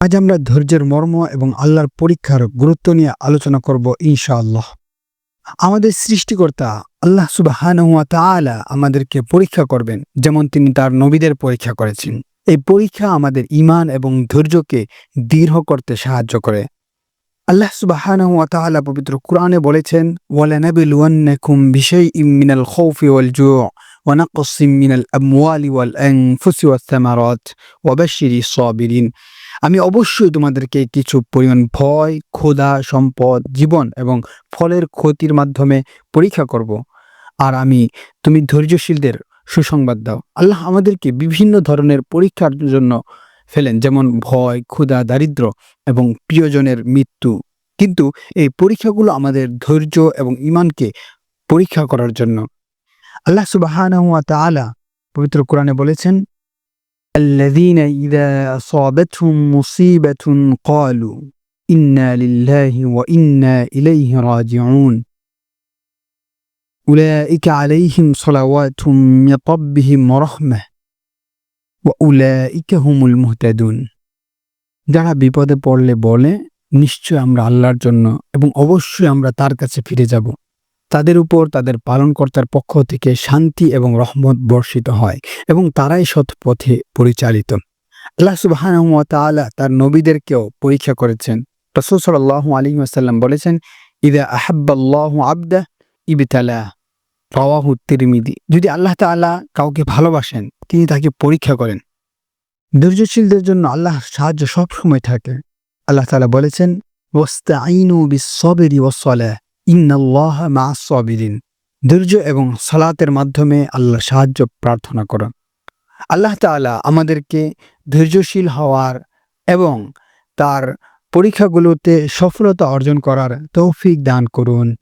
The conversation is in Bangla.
আজ আমরা ধৈর্যের মর্ম এবং আল্লাহর পরীক্ষার গুরুত্ব নিয়ে আলোচনা করব ইনশাআল্লাহ। আমাদের সৃষ্টিকর্তা আল্লাহ সুবহানাহু ওয়া তাআলা আমাদেরকে পরীক্ষা করবেন, যেমন তিনি তার নবীদের পরীক্ষা করেছেন। এই পরীক্ষা আমাদের ঈমান এবং ধৈর্যকে দৃঢ় করতে সাহায্য করে। আল্লাহ সুবহানাহু ওয়া তাআলা পবিত্র কুরআনে বলেছেন, ওয়ালানাবলুওয়ান্নাকুম বিশাইইম মিনাল খাউফি ওয়াল জু' ওয়া নাকসিম মিনাল আমওয়ালি ওয়াল আনফুসি ওয়াস সামারাত ওয়া বাশশিরিস সাবিরিন। আমি অবশ্যই তোমাদেরকে কিছু পরিমাণ ভয়, ক্ষুধা, সম্পদ, জীবন এবং ফলের ক্ষতির মাধ্যমে পরীক্ষা করব। আর তুমি ধৈর্যশীলদের সুসংবাদ দাও। আল্লাহ আমাদেরকে বিভিন্ন ধরনের পরীক্ষার জন্য ফেলেন, যেমন ভয়, ক্ষুধা, দারিদ্র্য এবং প্রিয়জনের মৃত্যু। কিন্তু এই পরীক্ষাগুলো আমাদের ধৈর্য এবং ঈমানকে পরীক্ষা করার জন্য। আল্লাহ সুবহানাহু ওয়া তাআলা পবিত্র কোরআনে বলেছেন, الذين إذا أصابتهم مصيبة قالوا إنا لله وإنا إليه راجعون أولئك عليهم صلوات من ربهم ورحمة وأولئك هم المهتدون। যারা বিপদে পড়লে বলে, নিশ্চয় আমরা আল্লাহর জন্য এবং অবশ্যই আমরা তার কাছে ফিরে যাব। তাদের উপর তাদের পালনকর্তার পক্ষ থেকে শান্তি এবং রহমত বর্ষিত হয় এবং তারাই সৎ পথে পরিচালিত। আল্লাহ সুবহানাহু ওয়া তাআলা তার নবীদেরকেও পরীক্ষা করেছেন। রাসূল সাল্লাল্লাহু আলাইহি ওয়াসাল্লাম বলেছেন, ইযা আহাব্বাল্লাহু আবদা ইবতালা, রাওয়াহু তিরমিজি। যদি আল্লাহ তাআলা কাউকে ভালোবাসেন, তিনি তাকে পরীক্ষা করেন। ধৈর্যশীলদের জন্য আল্লাহর সাহায্য সবসময় থাকে। আল্লাহ তাআলা বলেছেন, ওয়াস্তাঈনু বিস-সাবরি ওয়াস-সালাহ ইন্নাল্লাহা মা'আস-সাবিরিন। ধৈর্য এবং সালাতের মাধ্যমে আল্লাহর সাহায্য প্রার্থনা করো। আল্লাহ তাআলা আমাদেরকে ধৈর্যশীল হওয়ার এবং তার পরীক্ষাগুলোতে সফলতা অর্জন করার তৌফিক দান করুন।